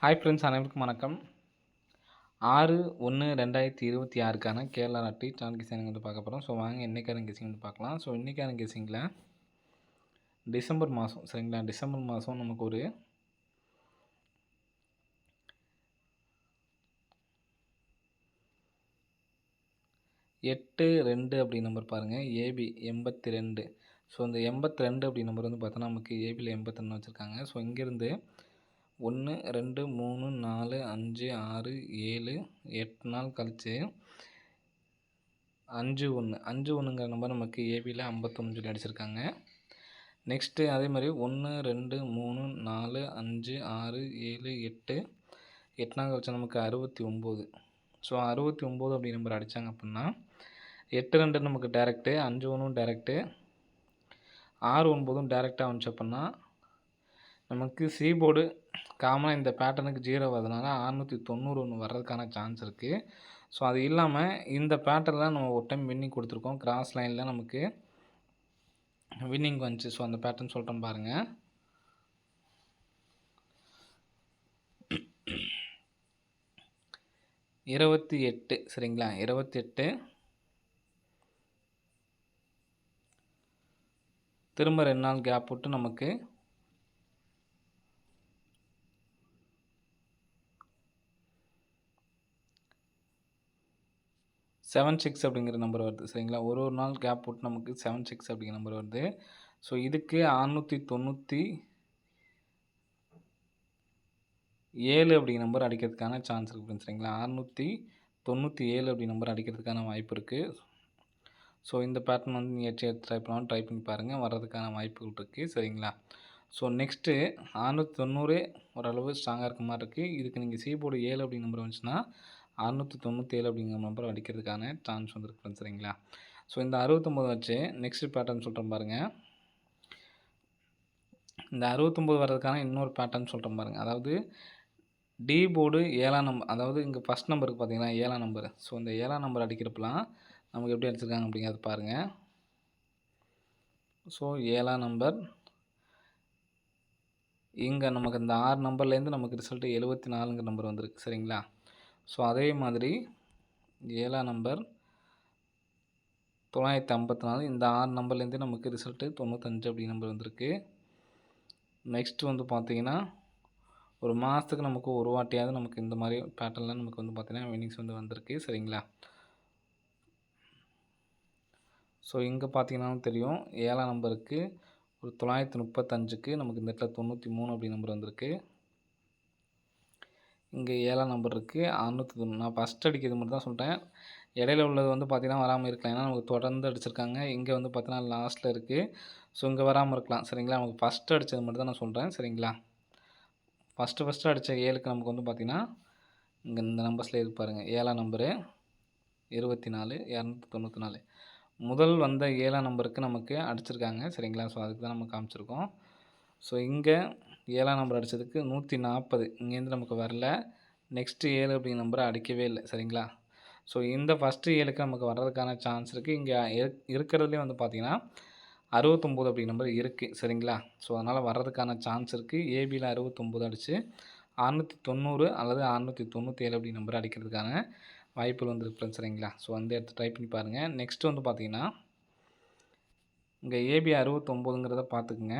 Hi friends, அனைவருக்கும் வணக்கம். 6/1/2026க்கான Kerala lottery Don guessing வந்து பார்க்க போகிறோம். ஸோ வாங்க இன்றைக்கான கெஸிங் வந்து பார்க்கலாம். ஸோ இன்றைக்கான கெஸிங்கில் டிசம்பர் மாதம், சரிங்களா, டிசம்பர் மாதம் நமக்கு ஒரு 82 அப்படி நம்பர் பாருங்கள். ஏபி 82. ஸோ இந்த 82 அப்படி நம்பர் வந்து பார்த்தோன்னா நமக்கு ஏபியில் 82 வச்சுருக்காங்க. ஸோ இங்கேருந்து 1 2 3 4 5 6 7 8 நாள் கழித்து 5 1ங்கிற நம்பர் நமக்கு ஏபியில் 51 சொல்லி அடிச்சிருக்காங்க. நெக்ஸ்ட்டு அதே மாதிரி 1 2 3 4 5 6 7 8 நாள் கழிச்சா நமக்கு 69. ஸோ 69 அப்படி நம்பர் அடித்தாங்க அப்படின்னா 8 2 நமக்கு டேரெக்டு, 5 1 டேரெக்டு, 6 9 டேரெக்டாக வந்துச்சு அப்படின்னா நமக்கு சி போர்டு காமனாக இந்த பேட்டர்னுக்கு 0 வரதுனால 691 வர்றதுக்கான சான்ஸ் இருக்குது. ஸோ அது இல்லாமல் இந்த பேட்டர்னில் நம்ம ஒரு டைம் வின்னிங் கொடுத்துருக்கோம். கிராஸ் லைனில் நமக்கு வின்னிங் வந்துச்சு. ஸோ அந்த பேட்டர்ன் சொல்கிறேன் பாருங்கள். இருபத்தி 8, சரிங்களா, 28 திரும்ப 2 நாள் கேப் விட்டு நமக்கு 76 அப்படிங்கிற நம்பர் வருது, சரிங்களா. ஒரு நாள் கேப் விட்டு நமக்கு 76 அப்படிங்கிற நம்பர் வருது. ஸோ இதுக்கு 697 அப்படிங்கிற நம்பர் அடிக்கிறதுக்கான சான்ஸ் இருக்குது, சரிங்களா. 697 அப்படி நம்பர் அடிக்கிறதுக்கான வாய்ப்பு இருக்குது. ஸோ இந்த பேட்டர்ன் வந்து நீங்கள் ட்ரை பண்ணி பாருங்கள், வர்றதுக்கான வாய்ப்புகள் இருக்குது, சரிங்களா. ஸோ நெக்ஸ்ட்டு 690 ஓரளவு ஸ்ட்ராங்காக இருக்க மாதிரி இருக்குது. இதுக்கு நீங்கள் சி போர்டு 7 அப்படிங்கிற நம்பர் வந்துச்சுன்னா 697 அப்படிங்கிற நம்பர் அடிக்கிறதுக்கான சான்ஸ் வந்துருக்கு, சரிங்களா. ஸோ இந்த 69 வச்சு நெக்ஸ்ட் பேட்டர்ன் சொல்கிறேன் பாருங்கள். இந்த 69 வர்றதுக்கான இன்னொரு பேட்டர்ன் சொல்கிறேன் பாருங்கள். அதாவது டி போர்டு 7ஆம் நம்பர், அதாவது இங்கே ஃபஸ்ட் நம்பருக்கு பார்த்தீங்கன்னா 7ஆம் நம்பர். ஸோ இந்த 7ஆம் நம்பர் அடிக்கிறப்பலாம் நமக்கு எப்படி அடிச்சிருக்காங்க அப்படிங்கிறது பாருங்கள். ஸோ 7ஆம் நம்பர் இங்கே நமக்கு இந்த 6 நம்பர்லேருந்து நமக்கு ரிசல்ட்டு 74ங்கிற நம்பர் வந்திருக்கு, சரிங்களா. ஸோ அதே மாதிரி 7ஆம் நம்பர் 954, இந்த 6 நம்பர்லேருந்து நமக்கு ரிசல்ட்டு 95 அப்படி நம்பர் வந்திருக்கு. நெக்ஸ்ட்டு வந்து பார்த்திங்கன்னா ஒரு மாதத்துக்கு நமக்கு ஒரு வாட்டியாவது நமக்கு இந்த மாதிரி பேட்டர்னில் நமக்கு வந்து பார்த்திங்கன்னா வின்னிங்ஸ் வந்து வந்திருக்கு, சரிங்களா. ஸோ இங்கே பார்த்தீங்கன்னாலும் தெரியும் 7ஆம் நம்பருக்கு ஒரு 935க்கு நமக்கு இந்த இடத்துல 93 அப்படி நம்பர் வந்திருக்கு. இங்கே 7ஆம் நம்பர் இருக்குது 690. நான் ஃபஸ்ட் அடிக்கிறது மட்டும் தான் சொல்லிட்டேன். இடையில உள்ளது வந்து பார்த்திங்கன்னா வராமல் இருக்கலாம், ஏன்னா நமக்கு தொடர்ந்து அடிச்சிருக்காங்க. இங்கே வந்து பார்த்திங்கன்னா லாஸ்ட்டில் இருக்குது. ஸோ இங்கே வராமல் இருக்கலாம், சரிங்களா. நமக்கு ஃபஸ்ட்டு அடித்தது மட்டும் தான் நான் சொல்கிறேன், சரிங்களா. ஃபஸ்ட்டு அடித்த 7க்கு நமக்கு வந்து பார்த்திங்கன்னா இங்கே இந்த நம்பர்ஸில் இருக்கு பாருங்கள். 7ஆம் நம்பரு 24 294. முதல் வந்த 7ஆம் நம்பருக்கு நமக்கு அடிச்சிருக்காங்க, சரிங்களா. ஸோ அதுக்கு தான் நம்ம காமிச்சிருக்கோம். ஸோ இங்கே 7ஆம் நம்பர் அடித்ததுக்கு 140 இங்கேருந்து நமக்கு வரல. நெக்ஸ்ட்டு 7 அப்படிங்கிற நம்பரை அடிக்கவே இல்லை, சரிங்களா. ஸோ இந்த ஃபஸ்ட்டு 7க்கு நமக்கு வர்றதுக்கான சான்ஸ் இருக்குது. இங்கே இருக்கிறதுலே வந்து பார்த்திங்கன்னா 69 அப்படிங்கிற நம்பர் இருக்குது, சரிங்களா. ஸோ அதனால் வர்றதுக்கான சான்ஸ் இருக்குது. ஏபியில் 69 அடித்து 690 அல்லது 697 அப்படிங்கிற நம்பர் அடிக்கிறதுக்கான வாய்ப்புகள் வந்துருக்கு, சரிங்களா. ஸோ வந்து எடுத்து ட்ரை பண்ணி பாருங்கள். நெக்ஸ்ட்டு வந்து பார்த்திங்கன்னா இங்கே ஏபி 69ங்கிறத பார்த்துக்குங்க.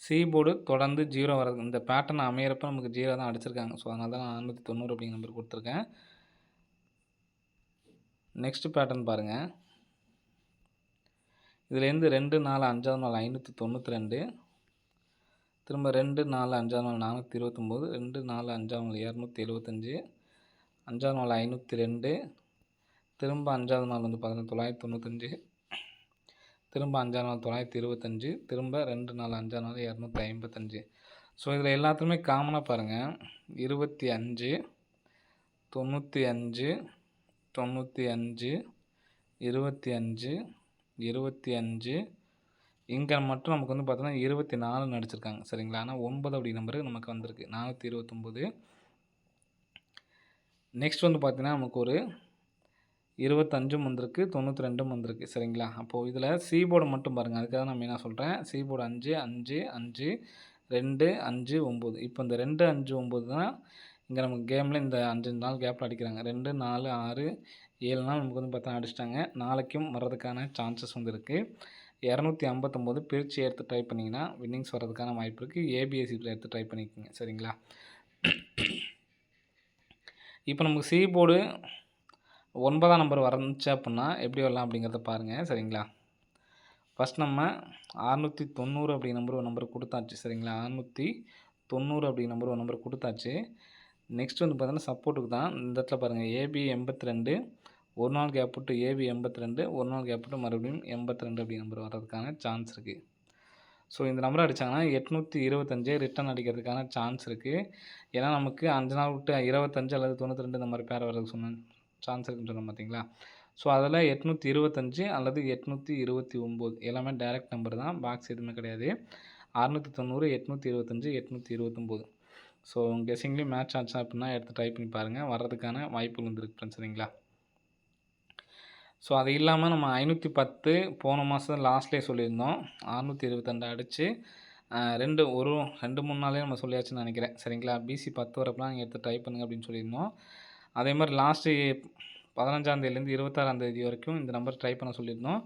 சி போர்டு தொடர்ந்து 0 வர்றது, இந்த பேட்டர்ன் அமையிறப்ப நமக்கு 0 தான் அடிச்சிருக்காங்க. ஸோ அதனால தான் நான் 690 அப்படிங்கிற நம்பர் கொடுத்துருக்கேன். நெக்ஸ்ட்டு பேட்டர்ன் பாருங்கள். இதுலேருந்து 2 4 5ஆவது நாள் 592, திரும்ப 2 4 5ஆவது நாள் 429, 2 4 5ஆவது நாள் 275, 5ஆவது நாள் 502, திரும்ப 5ஆவது நாள் வந்து பார்த்தீங்கன்னா 995, திரும்ப 5ஆவது நாள் 925, திரும்ப 2 4 5ஆவது நாள் 255. ஸோ இதில் எல்லாத்துலேயுமே காமனாக பாருங்கள் 25 95 95 25 25. இங்கே மட்டும் நமக்கு வந்து பார்த்தோன்னா 24 அடிச்சிருக்காங்க, சரிங்களா. ஆனால் 9 அப்படி நம்பரு நமக்கு வந்திருக்கு 429. நெக்ஸ்ட் வந்து பார்த்திங்கன்னா நமக்கு ஒரு 25 வந்திருக்கு, 92 வந்திருக்கு, சரிங்களா. அப்போது இதில் சி போர்டு மட்டும் பாருங்கள். அதுக்காக நான் மெயினாக சொல்கிறேன். C board 5 5 5 2, 5, 9. இப்போ இந்த 2, 5, 9 தான் இங்கே நமக்கு கேமில் இந்த 5 நாள் கேப்பில் அடிக்கிறாங்க. 2, 4, 6, 7 நாள் நமக்கு வந்து பார்த்தா அடிச்சிட்டாங்க. நாளைக்கும் வர்றதுக்கான சான்சஸ் வந்து இருக்குது. 259 பிரித்து எடுத்து ட்ரை பண்ணிங்கன்னா வின்னிங்ஸ் வர்றதுக்கான வாய்ப்பு இருக்குது. ஏபிஎஸ்சியில் எடுத்து ட்ரை பண்ணிக்கோங்க. சரிங்களா? இப்போ நமக்கு சி போர்டு 9ஆம் நம்பர் வந்துச்சு அப்படின்னா எப்படி வரலாம் அப்படிங்கிறத பாருங்கள். சரிங்களா? ஃபஸ்ட் நம்ம 690 அப்படிங்கிற நம்பர் கொடுத்தாச்சு. சரிங்களா? 690 அப்படிங்கிற நம்பர் கொடுத்தாச்சு. நெக்ஸ்ட் வந்து பார்த்தீங்கன்னா சப்போர்ட்டுக்கு தான் இந்த இடத்துல பாருங்கள் ஏபி 82, ஒரு நாள் கேப் விட்டு ஏபி 82, ஒரு நாள் கேப் விட்டு மறுபடியும் 82 அப்படிங்கிற நம்பர் வர்றதுக்கான சான்ஸ் இருக்குது. ஸோ இந்த நம்பர் அடித்தாங்கன்னா 825 ரிட்டன் அடிக்கிறதுக்கான சான்ஸ் இருக்குது. ஏன்னா நமக்கு 5 நாள் விட்டு 25 அல்லது 92 இந்த மாதிரி பேர் வர்றதுக்கு சொன்ன சான்ஸ் இருக்குன்னு சொன்னோம் பார்த்தீங்களா? ஸோ அதில் 825 அல்லது 829 எல்லாமே டைரக்ட் நம்பர் தான், பாக்ஸ் எதுவுமே கிடையாது. 690, 825, 829. ஸோ கெஸிங்லேயும் மேட்ச் ஆச்சு அப்படின்னா எடுத்து ட்ரை பண்ணி பாருங்கள். வர்றதுக்கான வாய்ப்புகள் வந்துருக்கு ஃப்ரெண்ட்ஸ். சரிங்களா? ஸோ அது இல்லாமல் நம்ம 510 போன மாதம் லாஸ்ட்லேயே சொல்லியிருந்தோம். 622 அடித்து 2 3 நாளே நம்ம சொல்லியாச்சுன்னு நினைக்கிறேன். சரிங்களா? பிசி 10 வரப்பெல்லாம் நீங்கள் எடுத்து ட்ரை பண்ணுங்கள் அப்படின்னு சொல்லியிருந்தோம். அதே மாதிரி லாஸ்ட்டு 15ஆந்தேதியிலேருந்து 26ஆந்தேதி வரைக்கும் இந்த நம்பர் ட்ரை பண்ண சொல்லியிருந்தோம்.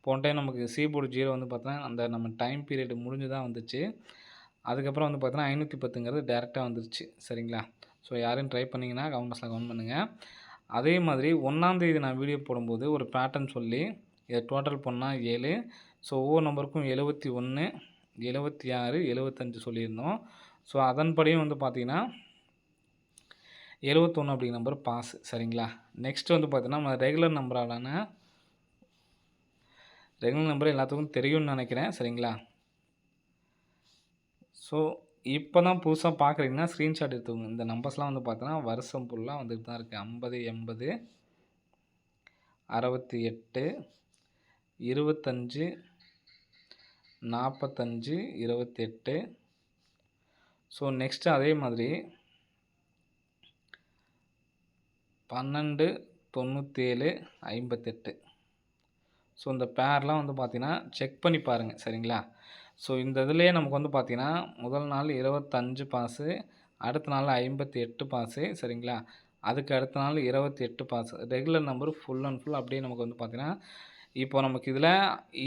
போன டைம் நமக்கு சி போர்டு 0 வந்து பார்த்தோன்னா அந்த நம்ம டைம் பீரியட் முடிஞ்சு தான் வந்துச்சு. அதுக்கப்புறம் வந்து பார்த்தோன்னா 510ங்கிறது டேரெக்டாக வந்துருச்சு. சரிங்களா? ஸோ யாரையும் ட்ரை பண்ணிங்கன்னா கமெண்ட் பாக்ஸில் கமெண்ட் பண்ணுங்கள். அதே மாதிரி 1ஆந்தேதி நான் வீடியோ போடும்போது ஒரு பேட்டர்ன் சொல்லி இதை டோட்டல் பண்ணால் 7. ஸோ ஒவ்வொரு நம்பருக்கும் 71, 76, 75 சொல்லியிருந்தோம். ஸோ அதன்படியும் வந்து பார்த்திங்கன்னா 71 அப்படிங்கிற நம்பர் பாஸ். சரிங்களா? நெக்ஸ்ட் வந்து பார்த்தீங்கன்னா நம்ம ரெகுலர் நம்பர் எல்லாத்துக்கும் தெரியும்னு நினைக்கிறேன். சரிங்களா? ஸோ இப்போ தான் புதுசாக பார்க்குறீங்கன்னா ஸ்க்ரீன்ஷாட் எடுத்துக்கோங்க. இந்த நம்பர்ஸ்லாம் வந்து பார்த்தோன்னா வருஷம் ஃபுல்லாக வந்துட்டு தான் இருக்குது. 50, 80, 68, 25, 45, 28. ஸோ நெக்ஸ்ட்டு அதே மாதிரி 12, 97, 58. ஸோ இந்த பேர்லாம் வந்து பார்த்தீங்கன்னா செக் பண்ணி பாருங்கள். சரிங்களா? ஸோ இந்த இதுலேயே நமக்கு வந்து பார்த்தீங்கன்னா முதல் நாள் 25 பாஸு, அடுத்த நாள் 58 பாஸு. சரிங்களா? அதுக்கு அடுத்த நாள் 28 boss. Regular number full and full அப்படியே நமக்கு வந்து பார்த்தீங்கன்னா இப்போ நமக்கு இதில்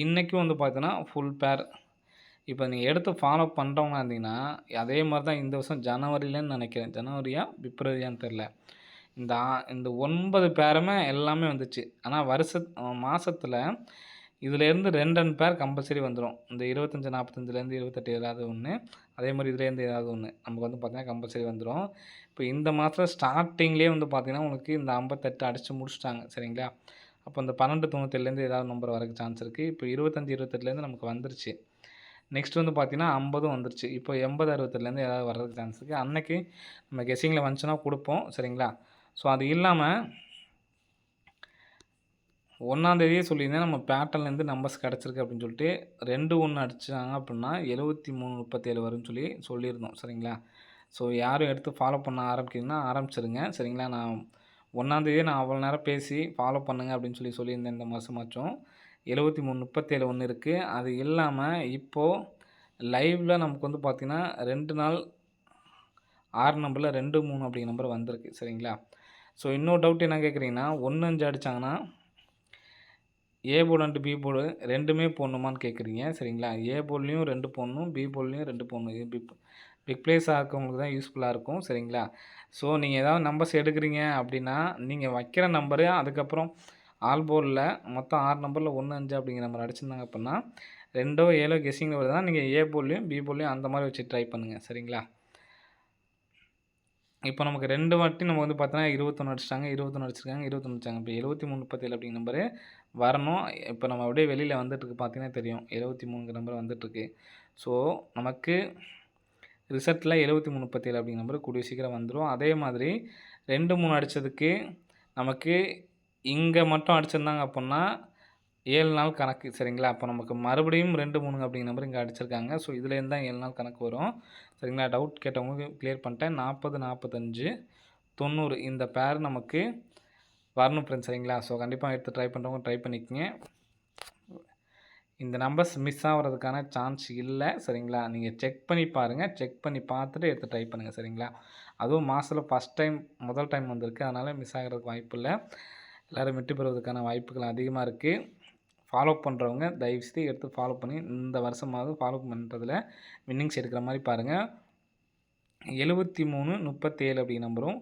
இன்றைக்கும் வந்து பார்த்தீங்கன்னா ஃபுல் பேர். இப்போ நீங்கள் எடுத்து ஃபாலோ பண்ணுறவங்க இருந்தீங்கன்னா அதே மாதிரி தான் இந்த வருஷம் ஜனவரியிலன்னு நினைக்கிறேன். ஜனவரியா பிப்ரவரியான்னு தெரில. இந்த 9 பேருமே எல்லாமே வந்துச்சு. ஆனால் மாதத்தில் இதிலேருந்து 2 பேர் கம்பல்சரி வந்துடும். இந்த 25, 45லேருந்து 28 ஏதாவது ஒன்று, அதே மாதிரி இதுலேருந்து ஏதாவது ஒன்று நமக்கு வந்து பார்த்திங்கன்னா கம்பல்சரி வந்துடும். இப்போ இந்த மாதம் ஸ்டார்டிங்லேயே வந்து பார்த்திங்கன்னா உங்களுக்கு இந்த 58 அடித்து முடிச்சிட்டாங்க. சரிங்களா? அப்போ இந்த 1297லேருந்து ஏதாவது நம்பர் வரக்கு சான்ஸ் இருக்குது. இப்போ 25, 28லேருந்து நமக்கு வந்துருச்சு. நெக்ஸ்ட் வந்து பார்த்திங்கன்னா 50 வந்துருச்சு. இப்போ 80, 60லேருந்து ஏதாவது வர்றதுக்கு சான்ஸ் இருக்குது. அன்னைக்கு நம்ம கெஸ்ஸிங்கில் வந்துச்சுன்னா கொடுப்போம். சரிங்களா? ஸோ அது இல்லாமல் 1ஆந்தேதியே சொல்லியிருந்தேன் நம்ம பேட்டர்ன்லேருந்து நம்பர்ஸ் கிடச்சிருக்கு அப்படின்னு சொல்லிட்டு 2, 1 அடித்தாங்க அப்படின்னா 73, 37 வரும்னு சொல்லியிருந்தோம். சரிங்களா? ஸோ யாரும் எடுத்து ஃபாலோ பண்ண ஆரம்பிக்கிறீங்கன்னா ஆரம்பிச்சிருங்க. சரிங்களா? நான் 1ஆந்தேதியே நான் அவ்வளோ நேரம் பேசி ஃபாலோ பண்ணுங்க அப்படின்னு சொல்லியிருந்தேன். இந்த மாதமாச்சும் 73, 37 ஒன்று இருக்குது. அது இல்லாமல் இப்போது லைவில் நமக்கு வந்து பார்த்திங்கன்னா 2 நாள் 6 நம்பரில் 2, 3 அப்படிங்கிற நம்பர் வந்திருக்கு. சரிங்களா? ஸோ இன்னொரு டவுட் என்ன கேட்குறீங்கன்னா 1, 5 அடித்தாங்கன்னா A board and B board ரெண்டுமே போடணுமான்னு கேட்குறீங்க. சரிங்களா? ஏ போர்ட்லேயும் 2 போடணும், பி போர்ட்லேயும் 2 போடணும். இது பிக் பிளேஸாக இருக்கவங்களுக்கு தான் யூஸ்ஃபுல்லாக இருக்கும். சரிங்களா? ஸோ நீங்கள் ஏதாவது நம்பர்ஸ் எடுக்கிறீங்க அப்படின்னா நீங்கள் வைக்கிற நம்பரு அதுக்கப்புறம் ஆல் போர்டில் மொத்தம் 6 நம்பரில் 1, 5 அப்படிங்கிற நம்பர் அடிச்சிருந்தாங்க அப்படின்னா 2, 7 கெஸ்ஸிங்கில் வருதுன்னா நீங்கள் ஏ போர்ட்லேயும் பி போர்ட்லேயும் அந்த மாதிரி வச்சு ட்ரை பண்ணுங்கள். சரிங்களா? இப்போ நமக்கு 2 வாட்டி நம்ம வந்து பார்த்தோன்னா 21 அடிச்சிட்டாங்க, 21 அடிச்சிருக்காங்க, 21 அடிச்சாங்க. இப்போ 73, 37 அப்படிங்கிற நம்பரு வரணும். இப்போ நம்ம அப்படியே வெளியில் வந்துட்டுருக்கு பார்த்தீங்கன்னா தெரியும். 73ங்கிற நம்பர் வந்துட்டுருக்கு. ஸோ நமக்கு ரிசல்ட்டில் 73, 37 அப்படிங்கிற நம்பர் கூடிய சீக்கிரம் வந்துடும். அதே மாதிரி 2, 3 அடித்ததுக்கு நமக்கு இங்கே மட்டும் அடிச்சிருந்தாங்க அப்புடின்னா 7 நாள் கணக்கு. சரிங்களா? அப்போ நமக்கு மறுபடியும் 2, 3 அப்படிங்கிற நம்பர் இங்கே அடிச்சிருக்காங்க. ஸோ இதுலேருந்து தான் 7 நாள் கணக்கு வரும். சரிங்களா? டவுட் கேட்டவங்களுக்கு கிளியர் பண்ணிட்டேன். 40, 45, 90 இந்த பேர் நமக்கு வரணும் ஃப்ரெண்ட்ஸ். சரிங்களா? ஸோ கண்டிப்பாக எடுத்து ட்ரை பண்ணுறவங்க ட்ரை பண்ணிக்கோங்க. இந்த நம்பர்ஸ் மிஸ் ஆகுறதுக்கான சான்ஸ் இல்ல. சரிங்களா? நீங்க செக் பண்ணி பாருங்க. செக் பண்ணி பார்த்துட்டு எடுத்து ட்ரை பண்ணுங்க. சரிங்களா? அதுவும் மாசத்துல ஃபர்ஸ்ட் டைம் முதல் டைம் வந்திருக்கு. அதனால மிஸ் ஆகுறதுக்கு வாய்ப்பு இல்ல. எல்லாரும் வெற்றி பெறுவதற்கான வாய்ப்புகள் அதிகமா இருக்கு. ஃபாலோ பண்ணுறவங்க தயவுசெய்து எடுத்து ஃபாலோ பண்ணி இந்த வருஷமாவது ஃபாலோ பண்ணுறதுல வின்னிங்ஸ் எடுக்கிற மாரி பாருங்க. 73, 37 அப்படிங்கிற நம்பரும்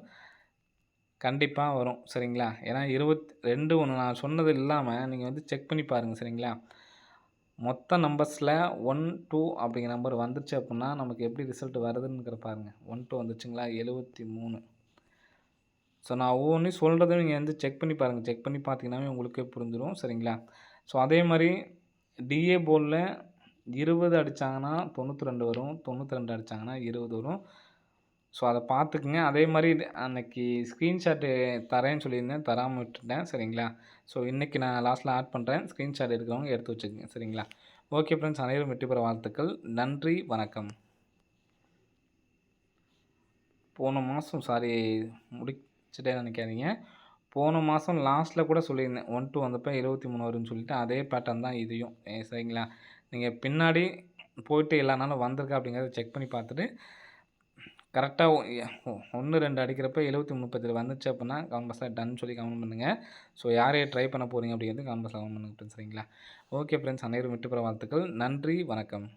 கண்டிப்பா வரும். சரிங்களா? ஏன்னா 22 ஒண்ணு நான் சொன்னது இல்லாம நீங்க வந்து செக் பண்ணி பாருங்க. சரிங்களா? மொத்த நம்பர்ஸ்ல 1, 2 அப்படிங்கிற நம்பர் வந்துருச்சு அப்புட்ன்னா, நமக்கு எப்படி ரிசல்ட் வருதுங்கிற பாருங்க. 1, 2 வந்துச்சுங்களா? 73. ஸோ நான் ஒவ்வொன்னையும் சொல்றத நீங்க வந்து செக் பண்ணி பாருங்க. செக் பண்ணி பார்த்தீங்கன்னாவே உங்களுக்கே புரிஞ்சிரும். சரிங்களா? ஸோ அதே மாரி டிஏ போர்ட்ல 20 அடிச்சாங்கன்னா 92 வரும். 92 அடிச்சாங்கன்னா 20 வரும். ஸோ அத பார்த்துக்குங்க. அதே மாரி அன்னைக்கு ஸ்க்ரீன்ஷாட்டு தரேன்னு சொல்லியிருந்தேன். தராம விட்டுட்டேன். சரிங்களா? ஸோ இன்னைக்கு நான் லாஸ்ட்ல ஆட் பண்றேன். ஸ்க்ரீன்ஷாட் எடுக்கிறவங்க எடுத்து வச்சுக்கங்க. சரிங்களா? ஓகே ஃப்ரெண்ட்ஸ், அனைவரும் வெற்றி பெற வாழ்த்துக்கள். நன்றி, வணக்கம். போன மாசம் முடிச்சுட்டேன்னு நெனைக்காதீங்க. போன மாசம் லாஸ்ட்ல கூட சொல்லியிருந்தேன். 1, 2 வந்தப்ப 23 வரும்ன்னு சொல்லிட்டு, அதே பேட்டர்ன் தான் இதையும். சரிங்களா? நீங்க பின்னாடி போயிட்டு எல்லா நாளும் வந்திருக்கா அப்படிங்கிறத செக் பண்ணி பார்த்துட்டு, கரெக்ட்டா 1, 2 அடிக்கிறப்ப 73, 37 வந்துச்சு அப்படின்னா, கமெண்ட் பாக்ஸ்ல டன்னு சொல்லி கமெண்ட் பண்ணுங்க. ஸோ யார் யார் ட்ரை பண்ண போறீங்க அப்படிங்கிறது கமெண்ட் பாக்ஸ்ல கமெண்ட் பண்ணுங்க ஃப்ரெண்ட்ஸ். சரிங்களா? ஓகே ஃப்ரெண்ட்ஸ், அனைவரும் வெற்றி பெற வாழ்த்துக்கள். நன்றி, வணக்கம்.